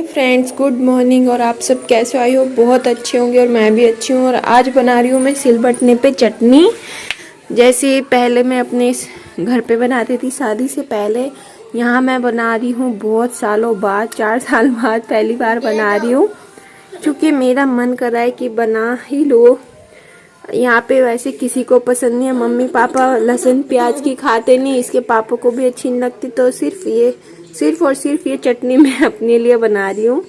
Hi friends, good morning. और आप सब कैसे आई हो? बहुत अच्छे होंगे और मैं भी अच्छी हूँ। और आज बना रही हूँ मैं सिलबट्टे पे चटनी। जैसे पहले मैं अपने घर पे बनाती थी शादी से पहले, यहाँ मैं बना रही हूँ बहुत सालों बाद, 4 साल बाद पहली बार बना रही हूँ, क्योंकि मेरा मन कर रहा है कि बना ही लो। यहाँ पे वैसे किसी को पसंद नहीं है, मम्मी पापा लहसुन प्याज की खाते नहीं, इसके पापा को भी अच्छी नहीं लगती, तो सिर्फ और सिर्फ ये चटनी मैं अपने लिए बना रही हूँ।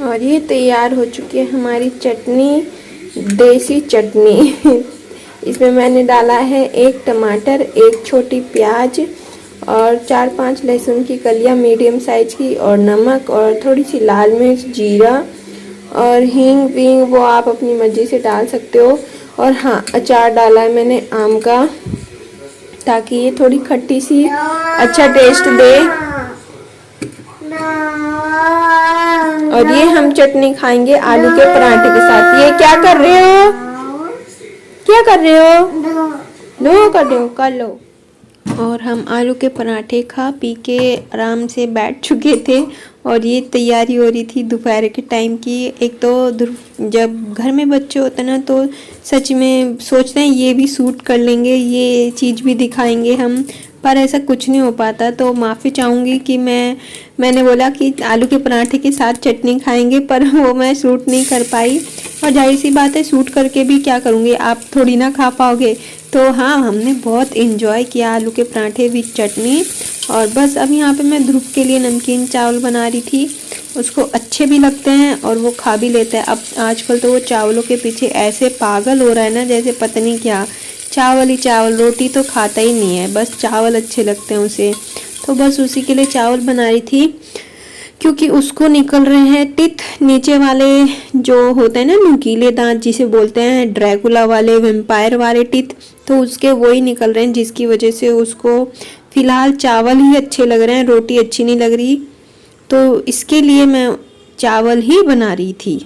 और ये तैयार हो चुकी है हमारी चटनी, देसी चटनी। इसमें मैंने डाला है 1 टमाटर, 1 छोटी प्याज और 4-5 लहसुन की कलियां मीडियम साइज की, और नमक और थोड़ी सी लाल मिर्च, जीरा और हींग वींग वो आप अपनी मर्जी से डाल सकते हो। और हाँ, अचार डाला है मैंने आम का, ताकि ये थोड़ी खट्टी सी अच्छा टेस्ट दे। और ये हम चटनी खाएंगे आलू के पराठे के साथ। ये क्या कर रहे हो? क्या कर रहे हो? नो कर रहे हो, कर लो। और हम आलू के पराठे खा पी के आराम से बैठ चुके थे, और ये तैयारी हो रही थी दोपहर के टाइम की। एक तो जब घर में बच्चे होते हैं ना, तो सच में सोचते हैं ये भी सूट कर लेंगे, ये चीज़ भी दिखाएंगे हम, पर ऐसा कुछ नहीं हो पाता। तो माफ़ी चाहूँगी कि मैंने बोला कि आलू के पराठे के साथ चटनी खाएंगे, पर वो मैं सूट नहीं कर पाई। और जाहिर सी बात है, सूट करके भी क्या करूँगी, आप थोड़ी ना खा पाओगे। तो हाँ, हमने बहुत इन्जॉय किया आलू के पराठे विद चटनी। और बस अब यहाँ पे मैं ध्रुव के लिए नमकीन चावल बना रही थी। उसको अच्छे भी लगते हैं और वो खा भी लेता है। अब आजकल तो वो चावलों के पीछे ऐसे पागल हो रहा है ना, जैसे पता नहीं क्या, चावल ही चावल, रोटी तो खाता ही नहीं है, बस चावल अच्छे लगते हैं उसे। तो बस उसी के लिए चावल बना रही थी, क्योंकि उसको निकल रहे हैं टिथ, नीचे वाले जो होते हैं ना नुकीले दांत, जिसे बोलते हैं ड्रैकुला वाले, वेम्पायर वाले टिथ, तो उसके वो ही निकल रहे हैं, जिसकी वजह से उसको फिलहाल चावल ही अच्छे लग रहे हैं, रोटी अच्छी नहीं लग रही। तो इसके लिए मैं चावल ही बना रही थी।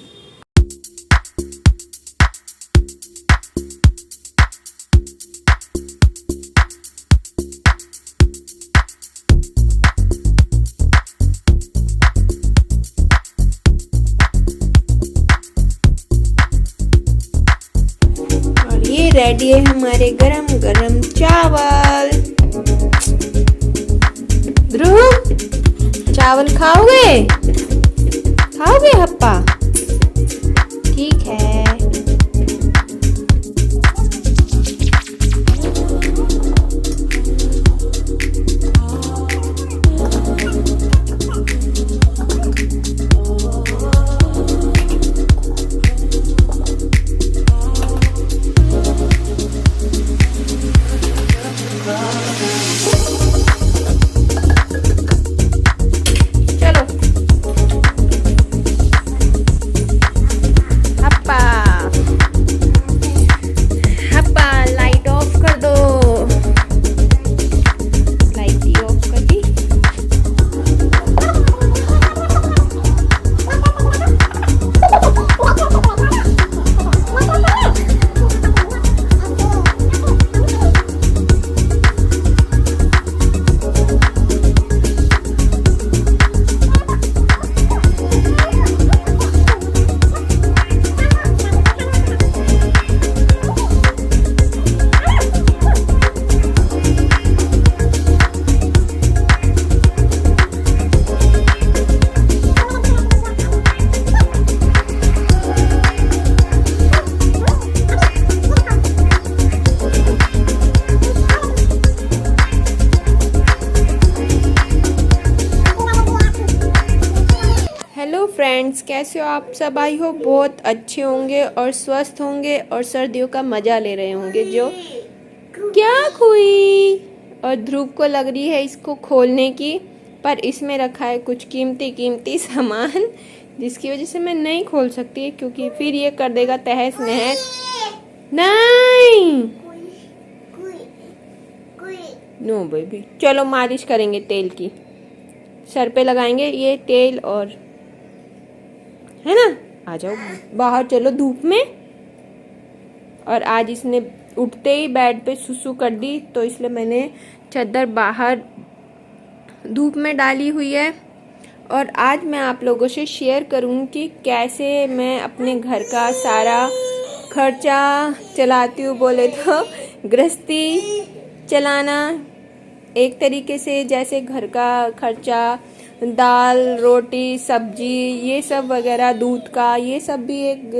ये रेडी है हमारे गरम गरम चावल। ध्रुव, चावल खाओगे? खाओगे हप्पा? ठीक है। फ्रेंड्स, कैसे हो आप सब? आई हो बहुत अच्छे होंगे और स्वस्थ होंगे और सर्दियों का मज़ा ले रहे होंगे। जो क्या हुई? और ध्रुव को लग रही है इसको खोलने की, पर इसमें रखा है कुछ कीमती सामान, जिसकी वजह से मैं नहीं खोल सकती, क्योंकि फिर ये कर देगा तहस नहस। नहीं, नो बेबी, चलो मालिश करेंगे तेल की, सर पे लगाएंगे ये तेल और, है ना। आ जाओ बाहर, चलो धूप में। और आज इसने उठते ही बेड पे सुसु कर दी, तो इसलिए मैंने चादर बाहर धूप में डाली हुई है। और आज मैं आप लोगों से शेयर करूँगी कि कैसे मैं अपने घर का सारा खर्चा चलाती हूँ। बोले तो गृहस्थी चलाना एक तरीके से, जैसे घर का खर्चा, दाल रोटी सब्जी ये सब वगैरह, दूध का, ये सब भी एक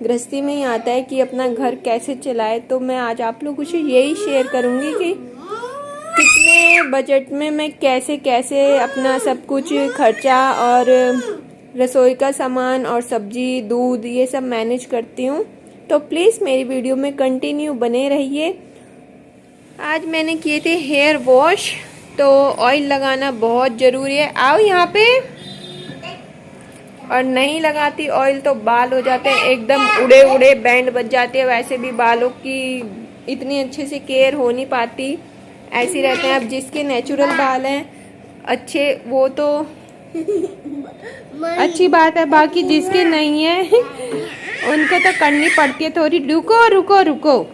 गृहस्थी में ही आता है कि अपना घर कैसे चलाए। तो मैं आज आप लोगों से यही शेयर करूँगी कि कितने बजट में मैं कैसे कैसे अपना सब कुछ खर्चा और रसोई का सामान और सब्जी दूध ये सब मैनेज करती हूँ। तो प्लीज़ मेरी वीडियो में कंटिन्यू बने रहिए। आज मैंने किए थे हेयर वॉश, तो ऑयल लगाना बहुत ज़रूरी है। आओ यहाँ पे। और नहीं लगाती ऑयल तो बाल हो जाते हैं एकदम उड़े उड़े, बैंड बज जाते हैं। वैसे भी बालों की इतनी अच्छे से केयर हो नहीं पाती, ऐसे रहते हैं। अब जिसके नेचुरल बाल हैं अच्छे, वो तो अच्छी बात है, बाकी जिसके नहीं है उनको तो करनी पड़ती है थोड़ी। रुको रुको रुको।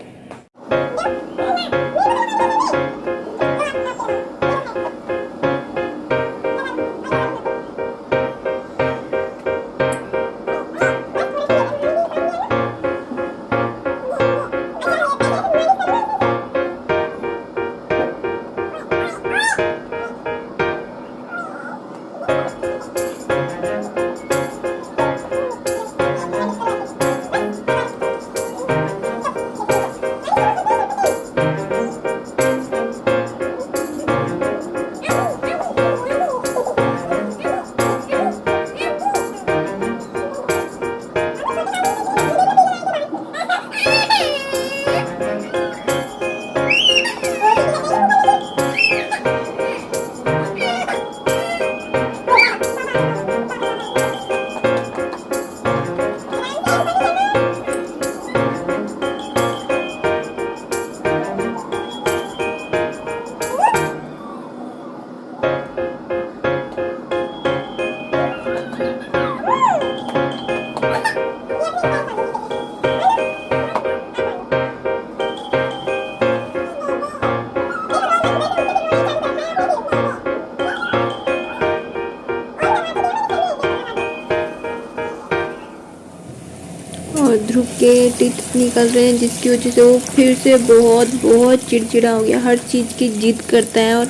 और ध्रुव के टीथ निकल रहे हैं, जिसकी वजह से वो फिर से बहुत चिड़चिड़ा हो गया। हर चीज़ की जिद करता है और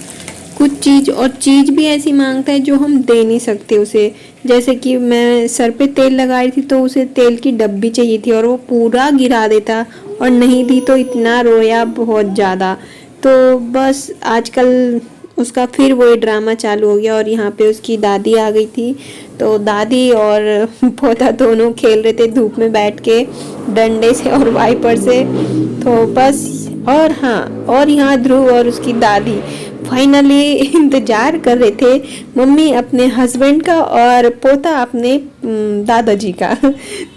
कुछ चीज़ भी ऐसी मांगता है जो हम दे नहीं सकते उसे। जैसे कि मैं सर पे तेल लगाई थी तो उसे तेल की डब्बी चाहिए थी और वो पूरा गिरा देता, और नहीं दी तो इतना रोया बहुत ज़्यादा। तो बस आजकल उसका फिर वही ड्रामा चालू हो गया। और यहाँ पे उसकी दादी आ गई थी, तो दादी और पोता दोनों खेल रहे थे धूप में बैठ के डंडे से और वाइपर से। तो बस, और हाँ, और यहाँ ध्रुव और उसकी दादी फाइनली इंतजार कर रहे थे, मम्मी अपने हस्बैंड का और पोता अपने दादाजी का।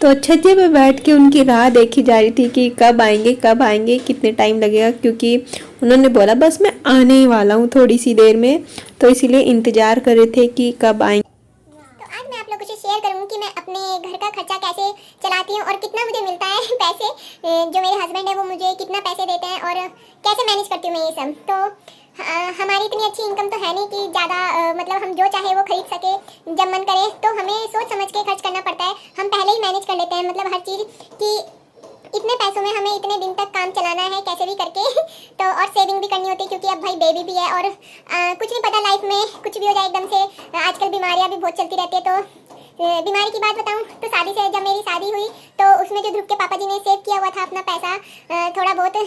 तो छज्जे पे बैठ के उनकी राह देखी जा रही थी कि कब आएंगे, कितने टाइम लगेगा, क्योंकि उन्होंने बोला बस मैं आने ही वाला हूँ थोड़ी सी देर में, तो इसीलिए इंतजार कर रहे थे कि कब आएंगे। तो आज मैं आप लोगों से शेयर करूँगी कि मैं अपने घर का खर्चा कैसे चलाती हूँ और कितना मुझे मिलता है पैसे, जो मेरे हस्बैंड है वो मुझे कितना पैसे देते हैं और कैसे मैनेज करती हूँ मैं ये सब। तो हमारी इतनी अच्छी इनकम तो है नहीं कि ज़्यादा मतलब हम जो चाहे वो खरीद सके जब मन करे, तो हमें सोच समझ के खर्च करना पड़ता है। हम पहले ही मैनेज कर लेते हैं, मतलब हर चीज़ कि इतने पैसों में हमें इतने दिन तक काम चलाना है कैसे भी करके। तो और सेविंग भी करनी होती है क्योंकि अब भाई बेबी भी है और कुछ नहीं पता लाइफ में कुछ भी हो जाए एकदम से। आजकल बीमारियां भी बहुत चलती रहती है। तो बीमारी की बात बताऊं तो शादी से जब मेरी शादी हुई तो उसमें जो ध्रुव के पापा जी ने सेव किया हुआ था अपना पैसा थोड़ा बहुत,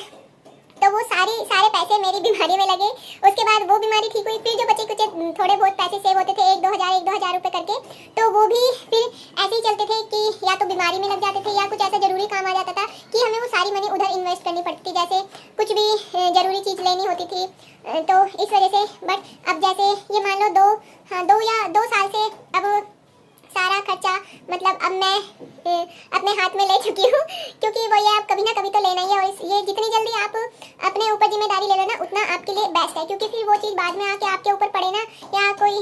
तो वो सारे पैसे मेरी बीमारी में लगे। उसके बाद वो बीमारी ठीक हुई, फिर जो बचे कुछ थोड़े बहुत पैसे सेव होते थे 1-2 हज़ार रुपये करके, तो वो भी फिर ऐसे ही चलते थे कि या तो बीमारी में लग जाते थे या कुछ ऐसा ज़रूरी काम आ जाता था कि हमें वो सारी मनी उधर इन्वेस्ट करनी पड़ती थी, जैसे कुछ भी ज़रूरी चीज़ लेनी होती थी। तो इस वजह से बट अब जैसे ये मान लो 2 साल से अब सारा खर्चा मतलब अब मैं अपने हाथ में ले चुकी हूँ, क्योंकि वो ये आप कभी ना कभी तो लेना ही है, और ये जितनी जल्दी आप अपने ऊपर जिम्मेदारी ले लो ना उतना आपके लिए बेस्ट है, क्योंकि फिर वो चीज़ बाद में आके आपके ऊपर पड़े ना या कोई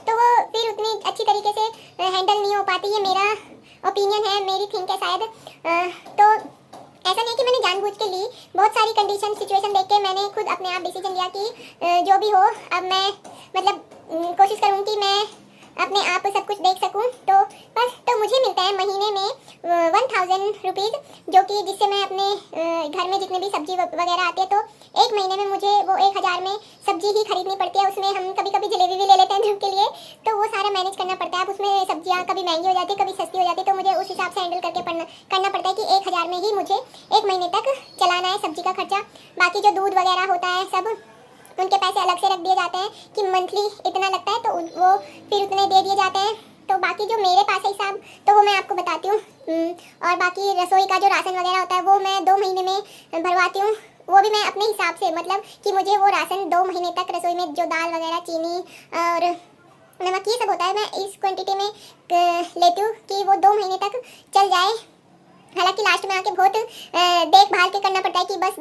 तो वो फिर उतनी अच्छी तरीके से हैंडल नहीं हो पाती। ये मेरा ओपिनियन है, मेरी थिंक है शायद। तो ऐसा नहीं कि मैंने जानबूझ के ली, बहुत सारी कंडीशन सिचुएशन देख के मैंने खुद अपने आप डिसीजन लिया कि जो भी हो अब मैं मतलब कोशिश करूँ कि मैं अपने आप सब कुछ देख सकूं। तो बस तो मुझे मिलता है महीने में 1000 रुपीज़, जो कि जिससे मैं अपने घर में जितने भी सब्जी वगैरह आती है तो एक महीने में मुझे वो 1000 में सब्जी ही खरीदनी पड़ती है। उसमें हम कभी कभी जलेबी भी ले लेते हैं ध्रुव के लिए, तो वो सारा मैनेज करना पड़ता है। अब उसमें सब्जियाँ कभी महंगी हो जाती है, कभी सस्ती हो जाती है, तो मुझे उस हिसाब से हैंडल करके करना पड़ता है कि 1000 में ही मुझे एक महीने तक चलाना है सब्जी का खर्चा। बाकी जो दूध वगैरह होता है सब उनके पैसे अलग से रख दिए जाते हैं कि मंथली इतना लगता है, तो वो फिर उतने दे दिए जाते हैं। तो बाकी जो मेरे पास है हिसाब तो वो मैं आपको बताती हूँ। और बाकी रसोई का जो राशन वगैरह होता है वो मैं 2 महीने में भरवाती हूँ, वो भी मैं अपने हिसाब से, मतलब कि मुझे वो राशन 2 महीने तक रसोई में जो दाल वगैरह, चीनी और नमक ये सब होता है मैं इस क्वांटिटी में लेती हूँ कि वो 2 महीने तक चल जाए। हालांकि लास्ट में आके बहुत देखभाल के करना पड़ता है कि बस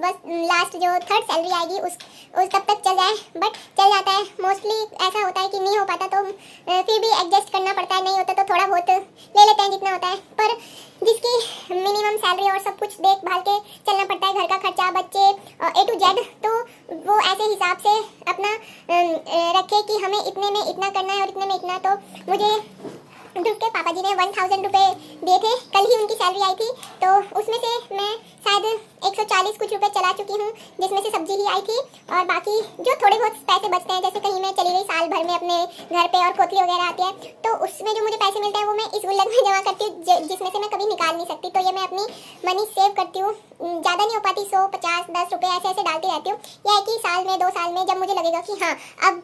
लास्ट जो 3rd सैलरी आएगी उस तब तक चल जाए, बट चल जाता है। मोस्टली ऐसा होता है कि नहीं हो पाता तो फिर भी एडजस्ट करना पड़ता है, नहीं होता तो थोड़ा बहुत ले लेते हैं जितना होता है। पर जिसकी मिनिमम सैलरी और सब कुछ देखभाल के चलना पड़ता है, घर का खर्चा, बच्चे A to Z, तो वो ऐसे हिसाब से अपना रखे कि हमें इतने में इतना करना है और इतने में इतना। तो मुझे ध्रुव के पापा जी ने 1000 रुपये दिए थे, कल ही उनकी सैलरी आई थी, तो उसमें से मैं शायद 140 कुछ रुपए चला चुकी हूँ, जिसमें से सब्जी ही आई थी। और बाकी जो थोड़े बहुत पैसे बचते हैं, जैसे कहीं मैं चली गई साल भर में अपने घर पे और खोखली वगैरह आती है, तो उसमें जो मुझे पैसे मिलते हैं वो मैं इस गुल्लक में जमा करती हूँ, जिसमें से मैं कभी निकाल नहीं सकती। तो ये मैं अपनी मनी सेव करती हूँ, ज़्यादा नहीं हो पाती, 100, 50, 10 रुपये ऐसे ऐसे डालती रहती हूँ। यह है कि साल में 2 साल में जब मुझे लगेगा कि हाँ अब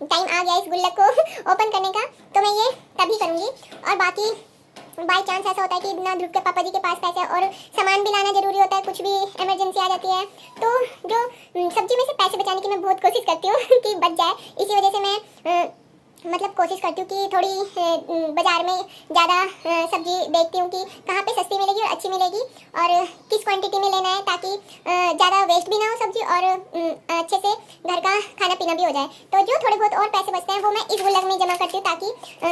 टाइम आ गया इस गुल्लक को ओपन करने का, तो मैं ये तभी करूँगी। और बाकी बाई चांस ऐसा होता है कि ना ध्रुव के पापा जी के पास पैसे और सामान भी लाना जरूरी होता है, कुछ भी इमरजेंसी आ जाती है, तो जो सब्जी में से पैसे बचाने की मैं बहुत कोशिश करती हूँ कि बच जाए। इसी वजह से मैं मतलब कोशिश करती हूँ कि थोड़ी बाज़ार में ज़्यादा सब्जी देखती हूँ कि कहाँ पे सस्ती मिलेगी और अच्छी मिलेगी और किस क्वांटिटी में लेना है, ताकि ज़्यादा वेस्ट भी ना हो सब्जी और अच्छे से घर का खाना पीना भी हो जाए। तो जो थोड़े बहुत और पैसे बचते हैं वो मैं इस गुल्लक में जमा करती हूँ, ताकि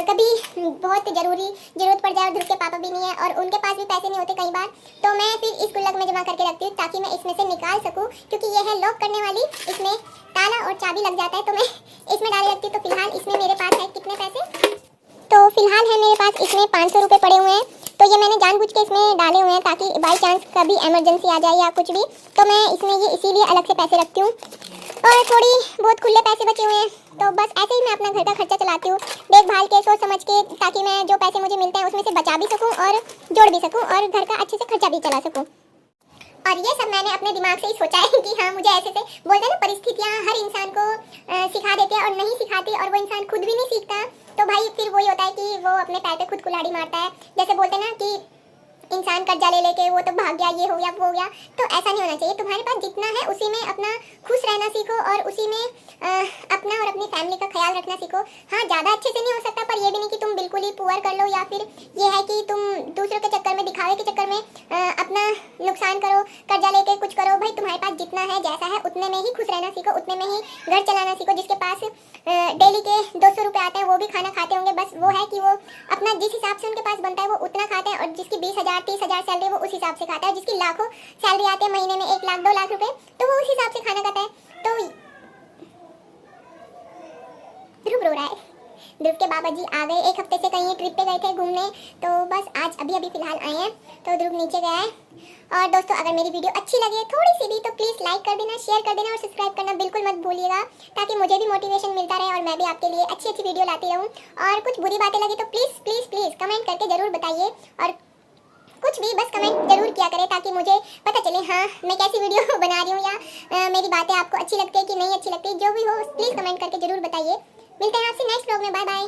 कभी बहुत ज़रूरत पड़ जाए। और ध्रुव के पापा भी नहीं है और उनके पास भी पैसे नहीं होते कई बार, तो मैं फिर इस गुल्लक में जमा करके रखती हूँ ताकि मैं इसमें से निकाल सकूँ, क्योंकि ये है लॉक करने वाली, इसमें ताला और चाबी लग जाता है, तो मैं इसमें डाल रखती हूँ। तो फिलहाल इसमें मेरे पास है कितने पैसे, तो फिलहाल है मेरे पास इसमें 500 रुपये पड़े हुए हैं। तो ये मैंने जानबूझ के इसमें डाले हुए हैं ताकि बाई चांस कभी इमरजेंसी आ जाए या कुछ भी, तो मैं इसमें ये इसीलिए अलग से पैसे रखती हूँ। और थोड़ी बहुत खुले पैसे बचे हुए हैं, तो बस ऐसे ही मैं अपना घर का खर्चा चलाती हूँ, देखभाल के, सोच समझ के, ताकि मैं जो पैसे मुझे मिलते हैं उसमें से बचा भी सकूँ और जोड़ भी सकूँ और घर का अच्छे से खर्चा भी चला सकूँ। और ये सब मैंने अपने दिमाग से ही सोचा है कि हाँ मुझे ऐसे से बोलते हैं ना, परिस्थितियाँ हर इंसान को सिखा देती है और नहीं सिखाती, और वो इंसान खुद भी नहीं सीखता, तो भाई फिर वही होता है कि वो अपने पैर पे खुद कुल्हाड़ी मारता है। जैसे बोलते हैं ना कि इंसान कर्जा ले लेके वो तो भाग गया, ये हो गया वो हो गया, तो ऐसा नहीं होना चाहिए। तुम्हारे पास जितना है उसी में अपना खुश रहना सीखो और उसी में अपना और अपनी फैमिली का ख्याल रखना सीखो। हाँ ज़्यादा अच्छे से नहीं हो सकता, पर ये भी नहीं कि तुम बिल्कुल ही पुअर कर लो, या फिर ये है कि तुम दूसरों के चक्कर में, दिखावे के चक्कर में अपना नुकसान करो, कर्जा लेके कुछ करो। भाई तुम्हारे पास जितना है, जैसा है, उतने में ही खुश रहना सीखो, उतने में ही घर चलाना सीखो। जिसके पास डेली के 200 रुपये आते हैं वो भी खाना खाते होंगे, बस वो है कि वो अपना जिस हिसाब से उनके पास बनता है वो उतना खाते हैं, और जिसकी 20,000 30,000 सैलरी वो उस हिसाब से खाता है, जिसकी लाखों सैलरी आती है महीने में 1 लाख 2 लाख रुपए, तो वो उस हिसाब से खाना खाता है। तो ध्रुव रो रहा है, ध्रुव के बाबा जी आ गए, 1 हफ्ते से कहीं ट्रिप पे गए थे घूमने, तो बस आज अभी फिलहाल आए हैं, तो ध्रुव नीचे गया है। और दोस्तों अगर मेरी वीडियो अच्छी लगे थोड़ी सी भी, तो प्लीज़ लाइक कर देना, शेयर कर देना और सब्सक्राइब करना बिल्कुल मत भूलिएगा, ताकि मुझे भी मोटिवेशन मिलता रहे और मैं भी आपके लिए अच्छी अच्छी वीडियो लाती रहूँ। और कुछ बुरी बातें लगी तो प्लीज़ कमेंट करके ज़रूर बताइए, और कुछ भी बस कमेंट जरूर किया करें, ताकि मुझे पता चले हाँ मैं कैसी वीडियो बना रही हूँ, या मेरी बातें आपको अच्छी लगती है कि नहीं अच्छी लगती, जो भी हो प्लीज़ कमेंट करके ज़रूर बताइए। मिलते हैं आपसे नेक्स्ट व्लॉग में, बाय बाय।